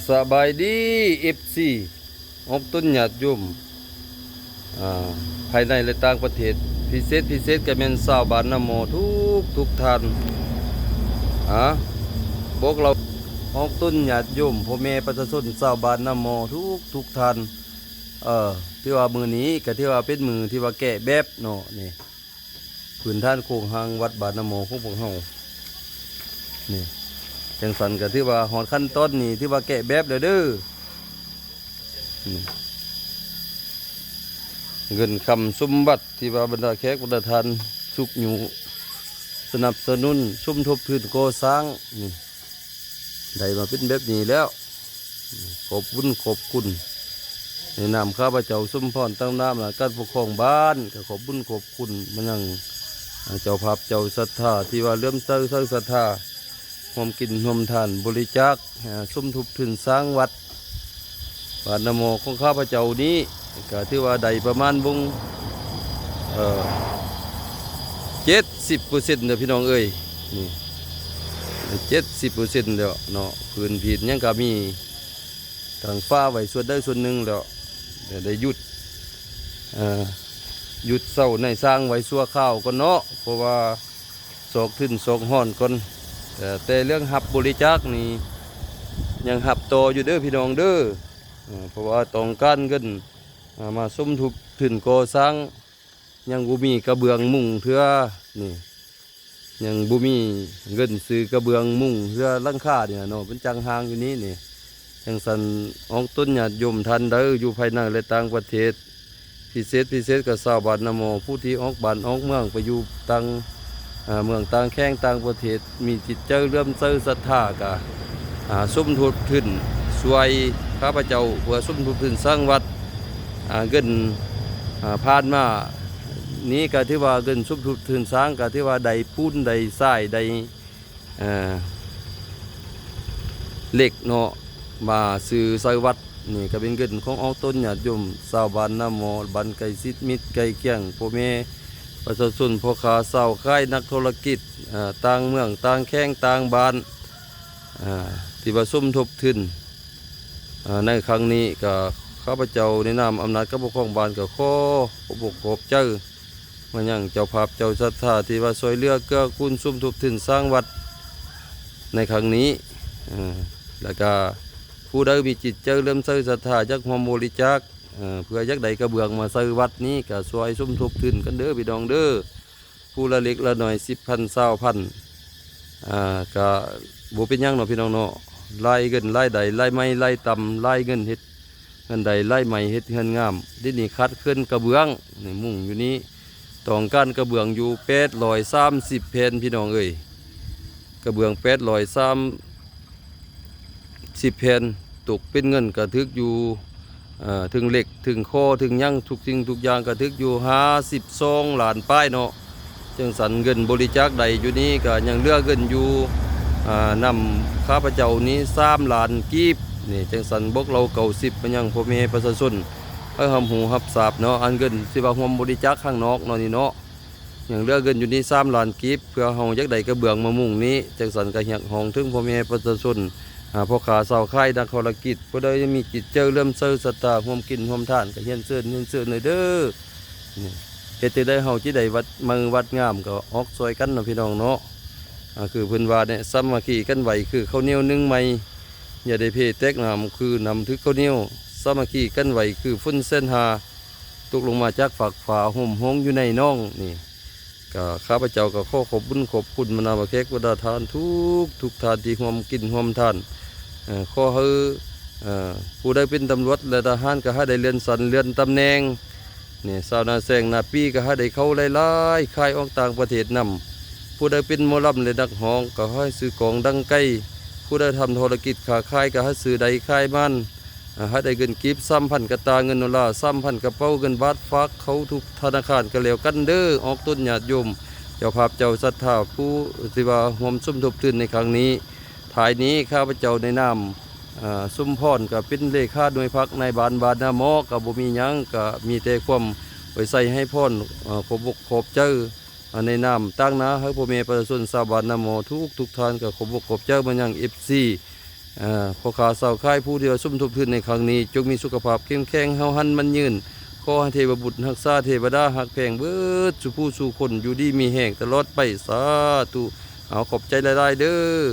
สบายดีFC อบต้นหยาดยุ่มอ่าภายในและต่างประเทศพิเศษก็เป็นชาวบ้านนาโมทุกท่านพวกเราอบต้นหยาดยุ่มพ่อแม่ประชาชนชาวบ้านนาโมทุกท่านที่ว่ามือนี้ก็ที่ว่าเป็นมือที่ว่าแกะแบบเนาะนี่พื้นท่านโคงหางวัดบ้านนาโมของพวกเฮานี่จังสันก็ที่ว่าหอดขั้นต้นนี่ที่ว่าแกะแบบเด้อเงินคำสมบัติที่ว่าบรรดาแขกบรรดาทานสุกอยู่สนับสนุนสมทบทุนก่อสร้างนี่ได้มาเป็นแบบนี้แล้วขอบคุณในนามข้าพเจ้าสมพรตั้งน้ำและการปกครองบ้านก็ขอบคุณมันยังเจ้าภาพเจ้าศรัทธาที่ว่าเลื่อมใสศรัทธาร่วมกินร่วมทานบริจาคสมทบทุนสร้างวัดบ้านนาโมของข้าพเจ้านี้ก็ที่ว่าได้ประมาณบุง70%เด้อพี่น้องเอ้ยนี่70%แล้วเนาะพื้นผินยังก็มีทางฟ้าไว้ส่วนได้ส่วนหนึ่งแล้วได้หยุดเศร้าในสร้างไว้ชั่วข้าวก็เนาะเพราะว่าโศกขึ้นโศกห่อนก่อนแต่เรื่องหับบริจาคนี่ยังหับโตอยู่เด้อพี่น้องเด้อเพราะว่าต้องการเงินมาสมทบทุนก่อสร้างยังบุมีกระเบื้องมุงเถื่อนี่ยังบุมีเงินซื้อกระเบื้องมุงเถื่อหลังคาเนี่ยเนาะเป็นจังหางอยู่นี้นี่จังสันออกต้นหยาดยมทันเด้ออยู่ภายในและต่างประเทศพิเศษกับชาวบ้านนาโมผู้ที่ออกบ้านออกเมืองไปอยู่ต่างเมืองต่างแข้งต่างประเทศมีจิตใจเริ่มใส่ศรัทธากะสมทบทุนช่วยข้าพเจ้าเพื่อสมทบทุนสร้างวัดเงินผ่านมานี้ก็ที่ว่าเงินสมทบทุนสร้างก็ที่ว่าใดปูนใดทรายใดเหล็กเนาะมาซื้อใส่วัดนี่ก็เป็นเงินของเอาต้นหยาดยมชาวบ้านนาโมบ้านไก่ซิดมิตรไก่เคียงพ่อแม่ประชาชนพ่อค้าชาวค่ายนักธุรกิจต่างเมืองต่างแข้งต่างบ้านที่ว่าสมทบทุนในครั้งนี้ก็ข้าพเจ้าในนามอำนาจกับปกครองบ้านก็ขอบเจ้ามันยังเจ้าภาพเจ้าศรัทธาที่ว่าช่วยเหลือเกื้อกูลสมทบทุนสร้างวัดในครั้งนี้แล้วก็ผู้ใดมีจิตใจเริ่มใส่ศรัทธาจักหอมบริจาคเพื่อยักใดกระเบื้องมาใส่วัดนี้ก็ช่วยสมทบทุนกันเด้อพี่น้องเด้อผู้ละเล็กละหน่อย10,000 20,000ก็บ่เป็นยังเนาะพี่น้องเนาะไล่เงินไล่ใดไล่ไม้ไล่ต่ำไล่เงินเฮ็ดเงินใดไล่ไม้เฮ็ดเงินงามดินี่คัดขึ้นกระเบื้องนี่มุ่งอยู่นี้ต้องการกระเบื้องอยู่830 แผ่นพี่น้องเอ้ยกระเบื้อง830 แผ่นตกเป็นเงินกระทึกอยู่ถึงเหล็กถึงข้อถึงยั่งทุกสิ่งทุกอย่างกระทึกอยู่52 ล้านป้ายเนาะจังสันเงินบริจาคใดอยู่นี้ก็ยังเหลือเงินอยู่นำข้าพเจ้านี้3 ล้านกีบนี่จังสันบกเราเก่า10มันยังพ่อแม่ประชาชนให้หำหูหับสาบเนาะอันเงินสิว่าหวมบริจาคข้างนอกเนาะนี่เนาะยังเหลือเงินอยู่นี้3 ล้านกีบเพื่อเฮายักใดกระเบื้องมามุ่งนี้จังสันก็อยากห้องถึงพ่อแม่ประชาชนพ่อขาสาวค่ายนักธุรกิจผู้ใดมีจิตเจอเริ่มเสื่อศรัทธาร่วมกินร่วมทานก็เฮียนเสื่อหน่อยเด้อเฮ็ดได้เฮาที่ใดวัดงามก็ออกซอยกันเนาะพี่น้องเนาะคือเพิ่นว่าเนี่ยสามัคคีกันไหวคือข้าวเหนียวนึ่งใหม่อย่าได้เพแตกน้ำคือนำทึกข้าวเหนียวสามัคคีกันไหวคือฟุ้นเส้นหาตกลงมาจากฝักฝาห่มห้องอยู่ในน่องนี่ก็ข้าพเจ้าก็ขอขอบคุณมนาบะแขกวัดทานทุกทานที่ร่วมกินร่วมทานขอให้ผู้ใดเป็นตำรวจและทหารก็ให้ได้เลื่อนชั้นเลื่อนตำแหน่งนี่ชาวนาแซงนาปีก็ให้ได้เข้าไล่ค่ายออกต่างประเทศนำผู้ใดเป็นหมอลำและนักฮ้องก็ให้ซื้อกองดังไกลผู้ใดทำธุรกิจขาขายก็ให้ซื้อใดขายมันให้ได้เงินกีบ3,000 กระตาเงินดอลลาร์3,000 กระเป๋าเงินบาทฝากเขาทุกธนาคารก็แล้วกันเด้อออกต้นหยาดยมเจ้าภาพเจ้าศรัทธาผู้ที่ว่าร่วมสมทบทุนในครั้งนี้ถ่ายนี้ข้าพเจ้าในนามสุมพรก็เป็นเลขาหน่วยพักในบ้านนาโมกับบ่มีหยังก็มีแต่ความไว้ใส่ให้พรขอบเจ้าในนามตั้งนะให้พ่อแม่ประชาชนชาวบ้านนาโมทุกท่านก็ขอบเจ้ามันยังFC พ่อค้าสาวค่ายผู้ที่ว่าสมทบทุนในครั้งนี้จงมีสุขภาพเข้มแข็งเฮาหันมันยืนขอให้เทวบุตรรักษาเทวดาหักแพงเบิดสู่ผู้สู่คนอยู่ดีมีแห่งตลอดไปสาธุเอาขอบใจหลายๆเด้อ